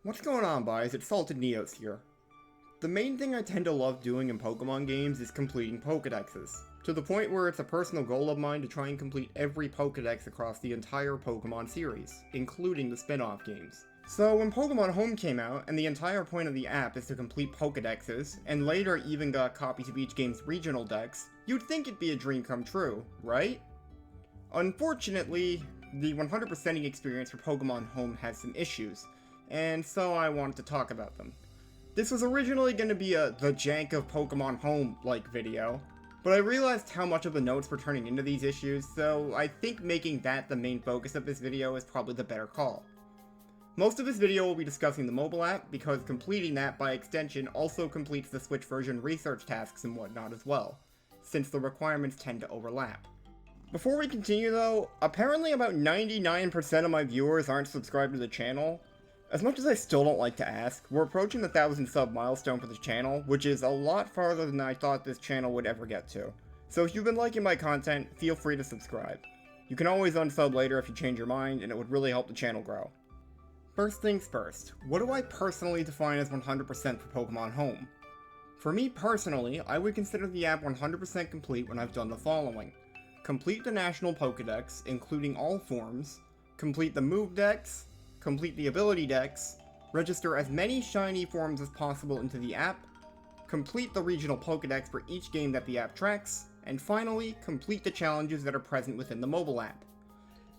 What's going on, boys? It's Salted Neos here. The main thing I tend to love doing in Pokemon games is completing Pokedexes, to the point where it's a personal goal of mine to try and complete every Pokedex across the entire Pokemon series, including the spin-off games. So when Pokemon Home came out, and the entire point of the app is to complete Pokedexes, and later even got copies of each game's regional dex, you'd think it'd be a dream come true, right? Unfortunately, the 100%ing experience for Pokemon Home has some issues, and so I wanted to talk about them. This was originally going to be a The Jank of Pokemon Home-like video, but I realized how much of the notes were turning into these issues, so I think making that the main focus of this video is probably the better call. Most of this video will be discussing the mobile app, because completing that by extension also completes the Switch version research tasks and whatnot as well, since the requirements tend to overlap. Before we continue though, apparently about 99% of my viewers aren't subscribed to the channel. As much as I still don't like to ask, we're approaching the 1,000 sub milestone for this channel, which is a lot farther than I thought this channel would ever get to. So if you've been liking my content, feel free to subscribe. You can always unsub later if you change your mind, and it would really help the channel grow. First things first, what do I personally define as 100% for Pokemon Home? For me personally, I would consider the app 100% complete when I've done the following. Complete the National Pokedex, including all forms, complete the Move Dex, complete the Ability Dex, register as many shiny forms as possible into the app, complete the Regional Pokedex for each game that the app tracks, and finally, complete the challenges that are present within the mobile app.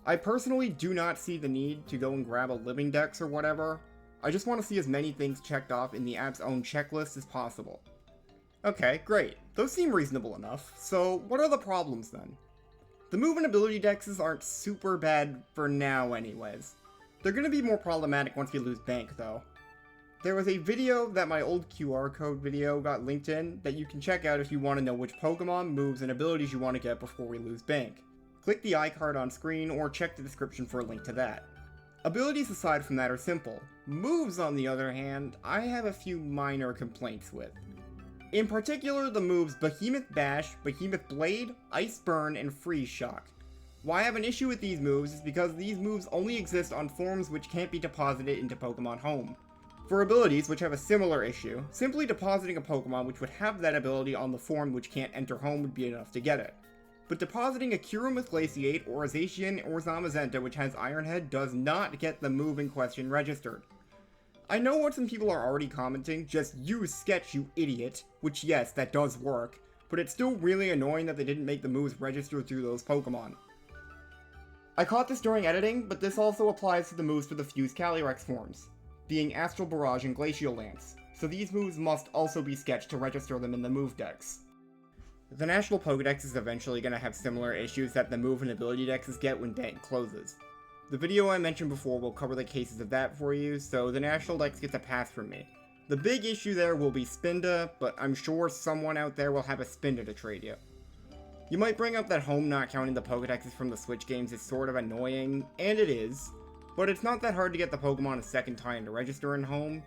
I personally do not see the need to go and grab a Living Dex or whatever. I just want to see as many things checked off in the app's own checklist as possible. Okay, great. Those seem reasonable enough. So, what are the problems then? The move and ability dexes aren't super bad for now anyways. They're gonna be more problematic once you lose bank though. There was a video that my old QR code video got linked in that you can check out if you want to know which Pokemon, moves, and abilities you want to get before we lose bank. Click the iCard on screen or check the description for a link to that. Abilities aside from that are simple. Moves, on the other hand, I have a few minor complaints with. In particular, the moves Behemoth Bash, Behemoth Blade, Ice Burn, and Freeze Shock. Why I have an issue with these moves is because these moves only exist on forms which can't be deposited into Pokemon Home. For abilities which have a similar issue, simply depositing a Pokemon which would have that ability on the form which can't enter Home would be enough to get it. But depositing a Kyurem with Glaciate, or a Zacian, or Zamazenta which has Iron Head does not get the move in question registered. I know what some people are already commenting, just use Sketch you idiot, which yes, that does work, but it's still really annoying that they didn't make the moves register through those Pokemon. I caught this during editing, but this also applies to the moves for the Fused Calyrex forms, being Astral Barrage and Glacial Lance, so these moves must also be sketched to register them in the move dex. The National Pokedex is eventually going to have similar issues that the move and ability dexes get when bank closes. The video I mentioned before will cover the cases of that for you, so the National Dex gets a pass from me. The big issue there will be Spinda, but I'm sure someone out there will have a Spinda to trade you. You might bring up that Home not counting the Pokedexes from the Switch games is sort of annoying, and it is, but it's not that hard to get the Pokemon a second time to register in Home,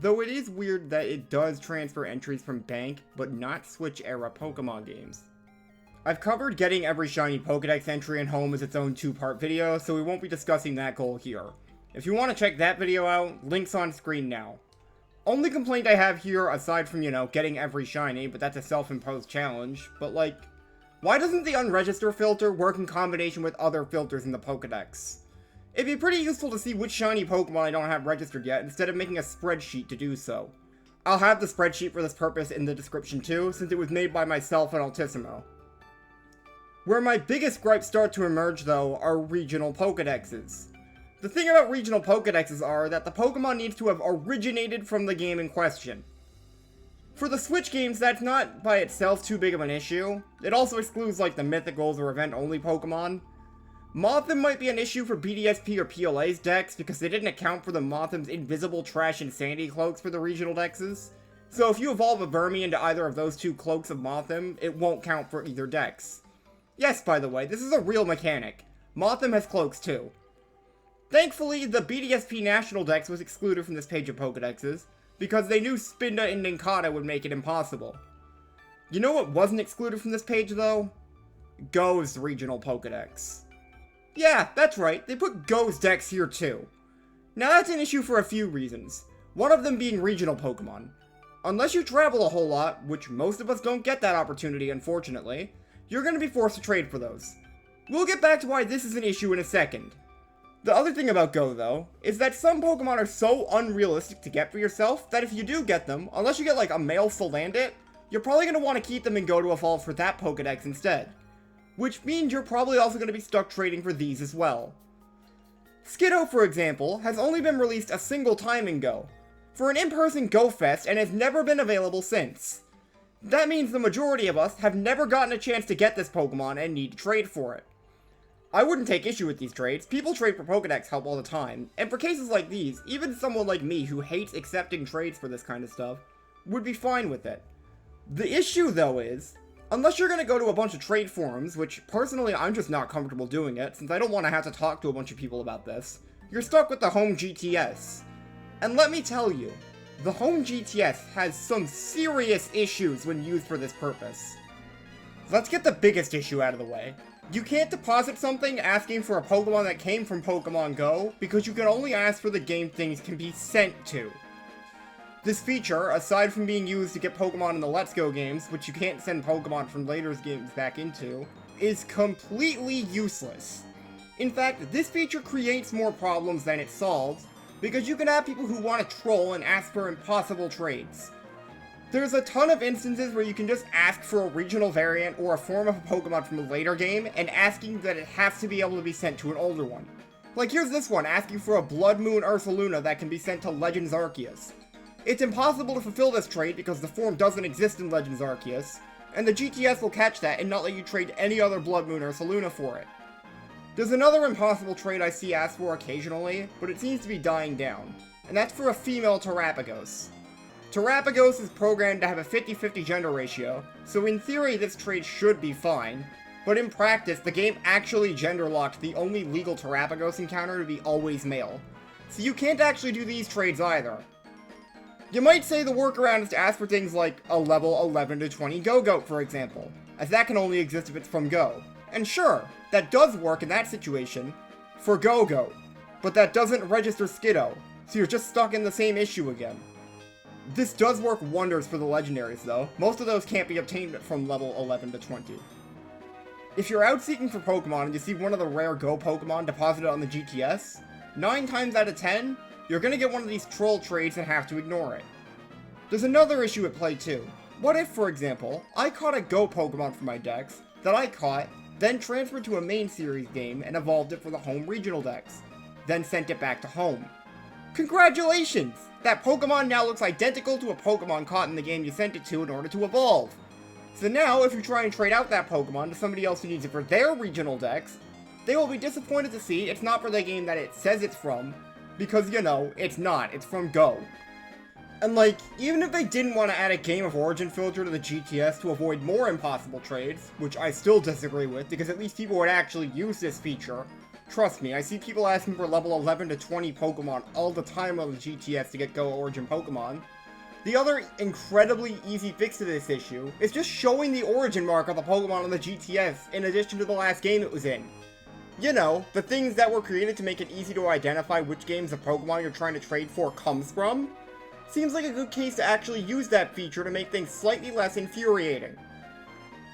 though it is weird that it does transfer entries from Bank, but not Switch-era Pokemon games. I've covered getting every shiny Pokedex entry in Home as its own two-part video, so we won't be discussing that goal here. If you want to check that video out, links on screen now. Only complaint I have here, aside from, getting every shiny, but that's a self-imposed challenge, but why doesn't the unregister filter work in combination with other filters in the Pokedex? It'd be pretty useful to see which shiny Pokemon I don't have registered yet, instead of making a spreadsheet to do so. I'll have the spreadsheet for this purpose in the description too, since it was made by myself and Altissimo. Where my biggest gripes start to emerge though, are regional Pokedexes. The thing about regional Pokedexes are that the Pokemon needs to have originated from the game in question. For the Switch games, that's not by itself too big of an issue. It also excludes the Mythicals or event-only Pokemon. Mothim might be an issue for BDSP or PLA's decks because they didn't account for the Mothim's invisible trash and sandy cloaks for the regional dexes. So if you evolve a Vermi into either of those two cloaks of Mothim, it won't count for either dex. Yes, by the way, this is a real mechanic. Mothim has cloaks too. Thankfully, the BDSP National Dex was excluded from this page of Pokedexes, because they knew Spinda and Nincada would make it impossible. You know what wasn't excluded from this page though? Go's regional Pokedex. Yeah, that's right, they put Go's dex here too. Now that's an issue for a few reasons, one of them being regional Pokemon. Unless you travel a whole lot, which most of us don't get that opportunity unfortunately, you're going to be forced to trade for those. We'll get back to why this is an issue in a second. The other thing about Go, though, is that some Pokemon are so unrealistic to get for yourself that if you do get them, unless you get like a male Salandit, you're probably going to want to keep them and go to evolve for that Pokedex instead. Which means you're probably also going to be stuck trading for these as well. Skiddo, for example, has only been released a single time in Go, for an in-person Go Fest, and has never been available since. That means the majority of us have never gotten a chance to get this Pokemon and need to trade for it. I wouldn't take issue with these trades, people trade for Pokedex help all the time, and for cases like these, even someone like me who hates accepting trades for this kind of stuff, would be fine with it. The issue though is, unless you're going to go to a bunch of trade forums, which personally I'm just not comfortable doing it, since I don't want to have to talk to a bunch of people about this, you're stuck with the home GTS. And let me tell you, the home GTS has some serious issues when used for this purpose. Let's get the biggest issue out of the way. You can't deposit something asking for a Pokemon that came from Pokemon Go, because you can only ask for the game things can be sent to. This feature, aside from being used to get Pokemon in the Let's Go games, which you can't send Pokemon from later games back into, is completely useless. In fact, this feature creates more problems than it solves, because you can have people who want to troll and ask for impossible trades. There's a ton of instances where you can just ask for a regional variant or a form of a Pokemon from a later game, and asking that it has to be able to be sent to an older one. Like here's this one, asking for a Blood Moon Ursaluna that can be sent to Legends Arceus. It's impossible to fulfill this trade because the form doesn't exist in Legends Arceus, and the GTS will catch that and not let you trade any other Blood Moon Ursaluna for it. There's another impossible trade I see asked for occasionally, but it seems to be dying down, and that's for a female Terrapagos. Terrapagos is programmed to have a 50-50 gender ratio, so in theory this trade should be fine, but in practice the game actually gender-locked the only legal Terrapagos encounter to be always male, so you can't actually do these trades either. You might say the workaround is to ask for things like a level 11 to 20 Go-Goat, for example, as that can only exist if it's from Go. And sure, that does work in that situation, for Go-Goat, but that doesn't register Skiddo, so you're just stuck in the same issue again. This does work wonders for the legendaries though, most of those can't be obtained from level 11 to 20. If you're out seeking for Pokemon and you see one of the rare Go Pokemon deposited on the GTS, 9 times out of 10, you're gonna get one of these troll trades and have to ignore it. There's another issue at play too. What if, for example, I caught a Go Pokemon from my dex, that I caught, then transferred to a main series game and evolved it for the home regional dex, then sent it back to home? Congratulations! That Pokemon now looks identical to a Pokemon caught in the game you sent it to in order to evolve. So now, if you try and trade out that Pokemon to somebody else who needs it for their regional dex, they will be disappointed to see it's not for the game that it says it's from, because, you know, it's not, it's from Go. And like, even if they didn't want to add a Game of Origin filter to the GTS to avoid more impossible trades, which I still disagree with, because at least people would actually use this feature. Trust me, I see people asking for level 11 to 20 Pokemon all the time on the GTS to get Go Origin Pokemon. The other incredibly easy fix to this issue is just showing the origin mark of the Pokemon on the GTS in addition to the last game it was in. You know, the things that were created to make it easy to identify which games the Pokemon you're trying to trade for comes from. Seems like a good case to actually use that feature to make things slightly less infuriating.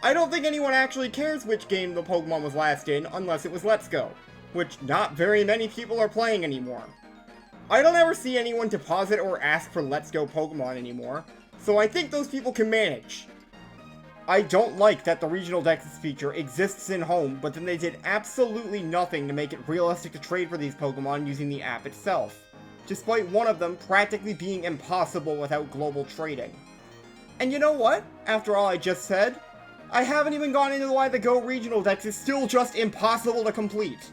I don't think anyone actually cares which game the Pokemon was last in unless it was Let's Go, which not very many people are playing anymore. I don't ever see anyone deposit or ask for Let's Go Pokemon anymore, so I think those people can manage. I don't like that the Regional Dexes feature exists in Home, but then they did absolutely nothing to make it realistic to trade for these Pokemon using the app itself, despite one of them practically being impossible without global trading. And you know what? After all I just said, I haven't even gone into why the Go Regional Dex is still just impossible to complete.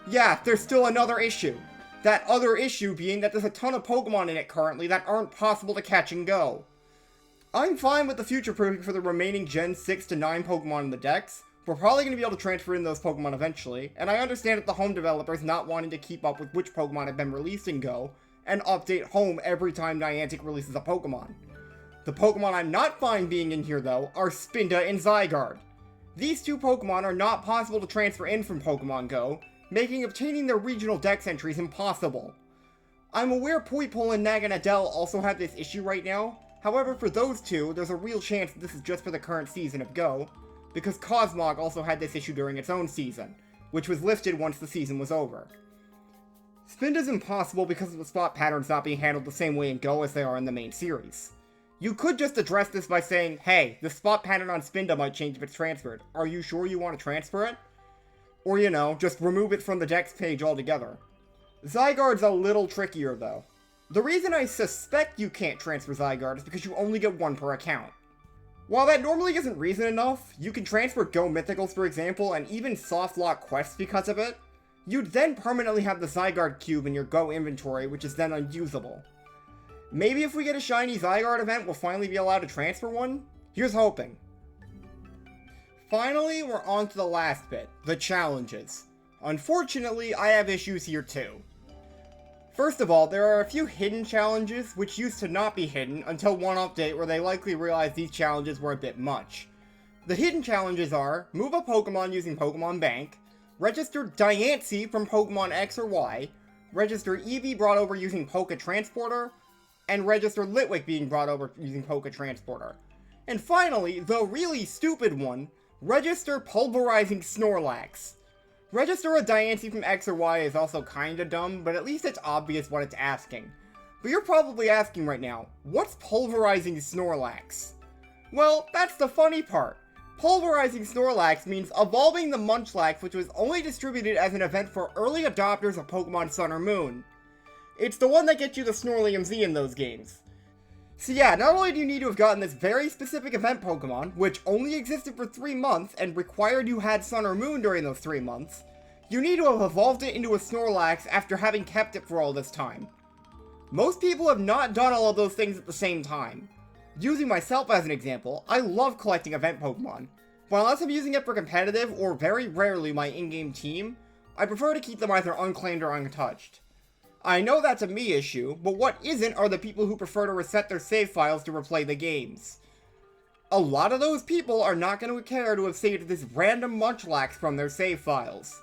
Yeah, there's still another issue. That other issue being that there's a ton of Pokemon in it currently that aren't possible to catch and go. I'm fine with the future-proofing for the remaining Gen 6 to 9 Pokemon in the Dex. We're probably going to be able to transfer in those Pokemon eventually, and I understand that the Home developers not wanting to keep up with which Pokemon have been released in Go, and update Home every time Niantic releases a Pokemon. The Pokemon I'm not fine being in here though are Spinda and Zygarde. These two Pokemon are not possible to transfer in from Pokemon Go, making obtaining their regional Dex entries impossible. I'm aware Poipole and Naganadel also have this issue right now. However, for those two, there's a real chance that this is just for the current season of Go, because Cosmog also had this issue during its own season, which was lifted once the season was over. Spinda's impossible because of the spot patterns not being handled the same way in Go as they are in the main series. You could just address this by saying, hey, the spot pattern on Spinda might change if it's transferred. Are you sure you want to transfer it? Or, just remove it from the Dex page altogether. Zygarde's a little trickier, though. The reason I suspect you can't transfer Zygarde is because you only get one per account. While that normally isn't reason enough, you can transfer Go Mythicals, for example, and even softlock quests because of it. You'd then permanently have the Zygarde cube in your Go inventory, which is then unusable. Maybe if we get a shiny Zygarde event, we'll finally be allowed to transfer one? Here's hoping. Finally, we're on to the last bit, the challenges. Unfortunately, I have issues here too. First of all, there are a few hidden challenges, which used to not be hidden until one update where they likely realized these challenges were a bit much. The hidden challenges are, move a Pokemon using Pokemon Bank, register Diancie from Pokemon X or Y, register Eevee brought over using Poké Transporter, and register Litwick being brought over using Poké Transporter. And finally, the really stupid one, register Pulverizing Snorlax. Register a Diancie from X or Y is also kinda dumb, but at least it's obvious what it's asking. But you're probably asking right now, what's Pulverizing Snorlax? Well, that's the funny part. Pulverizing Snorlax means evolving the Munchlax, which was only distributed as an event for early adopters of Pokemon Sun or Moon. It's the one that gets you the Snorlium Z in those games. So yeah, not only do you need to have gotten this very specific event Pokemon, which only existed for 3 months and required you had Sun or Moon during those 3 months, you need to have evolved it into a Snorlax after having kept it for all this time. Most people have not done all of those things at the same time. Using myself as an example, I love collecting event Pokemon, but unless I'm using it for competitive or very rarely my in-game team, I prefer to keep them either unclaimed or untouched. I know that's a me issue, but what isn't are the people who prefer to reset their save files to replay the games. A lot of those people are not going to care to have saved this random Munchlax from their save files.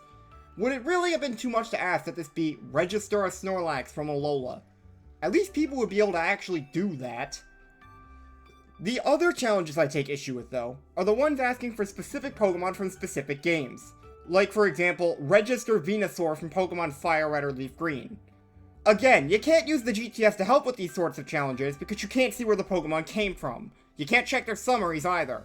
Would it really have been too much to ask that this be register a Snorlax from Alola? At least people would be able to actually do that. The other challenges I take issue with, though, are the ones asking for specific Pokemon from specific games. Like, for example, register Venusaur from Pokemon Fire Red or Leaf Green. Again, you can't use the GTS to help with these sorts of challenges because you can't see where the Pokemon came from. You can't check their summaries either.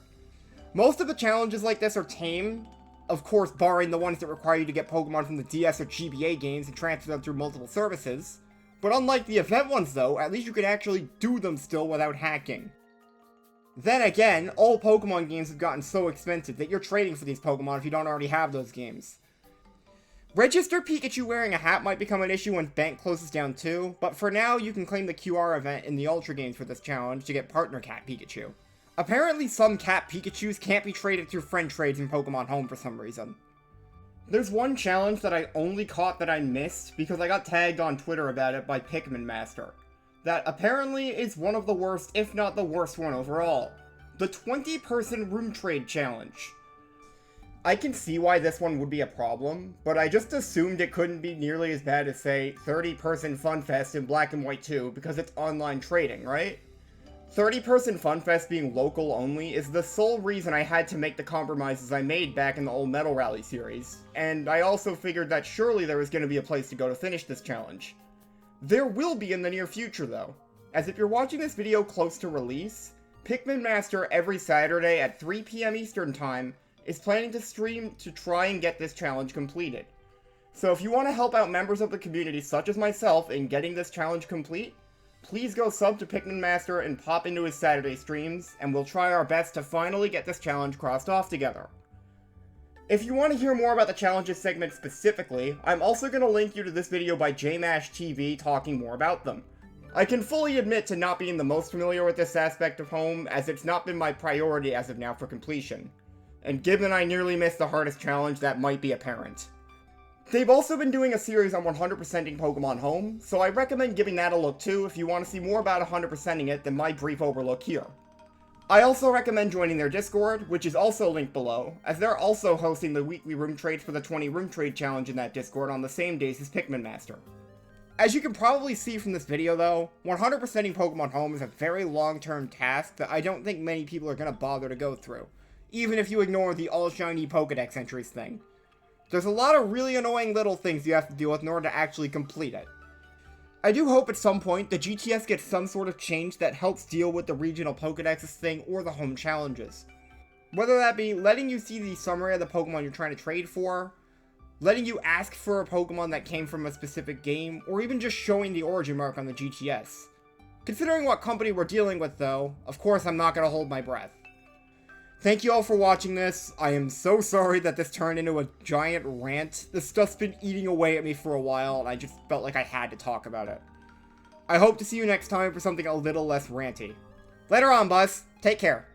Most of the challenges like this are tame, of course barring the ones that require you to get Pokemon from the DS or GBA games and transfer them through multiple services. But unlike the event ones though, at least you can actually do them still without hacking. Then again, all Pokemon games have gotten so expensive that you're trading for these Pokemon if you don't already have those games. Register Pikachu wearing a hat might become an issue when Bank closes down too, but for now you can claim the QR event in the Ultra games for this challenge to get Partner Cat Pikachu. Apparently some Cat Pikachus can't be traded through friend trades in Pokemon Home for some reason. There's one challenge that I only caught that I missed because I got tagged on Twitter about it by Pikmin Master. That apparently is one of the worst, if not the worst one overall. The 20-person room trade challenge. I can see why this one would be a problem, but I just assumed it couldn't be nearly as bad as, say, 30-person FunFest in Black and White 2 because it's online trading, right? 30-person FunFest being local only is the sole reason I had to make the compromises I made back in the old Metal Rally series, and I also figured that surely there was going to be a place to go to finish this challenge. There will be in the near future though, as if you're watching this video close to release, Pikmin Master every Saturday at 3 PM Eastern Time is planning to stream to try and get this challenge completed. So if you want to help out members of the community such as myself in getting this challenge complete, please go sub to Pikmin Master and pop into his Saturday streams, and we'll try our best to finally get this challenge crossed off together. If you want to hear more about the challenges segment specifically, I'm also going to link you to this video by JMash TV talking more about them. I can fully admit to not being the most familiar with this aspect of Home, as it's not been my priority as of now for completion. And given I nearly missed the hardest challenge, that might be apparent. They've also been doing a series on 100%ing Pokemon Home, so I recommend giving that a look too if you want to see more about 100%ing it than my brief overlook here. I also recommend joining their Discord, which is also linked below, as they're also hosting the weekly room trades for the 20 room trade challenge in that Discord on the same days as Pikmin Master. As you can probably see from this video though, 100%ing Pokemon Home is a very long-term task that I don't think many people are going to bother to go through, even if you ignore the all-shiny Pokedex entries thing. There's a lot of really annoying little things you have to deal with in order to actually complete it. I do hope at some point the GTS gets some sort of change that helps deal with the regional Pokedexes thing or the home challenges. Whether that be letting you see the summary of the Pokemon you're trying to trade for, letting you ask for a Pokemon that came from a specific game, or even just showing the origin mark on the GTS. Considering what company we're dealing with though, of course I'm not going to hold my breath. Thank you all for watching this. I am so sorry that this turned into a giant rant. This stuff's been eating away at me for a while, and I just felt like I had to talk about it. I hope to see you next time for something a little less ranty. Later on, Buzz. Take care.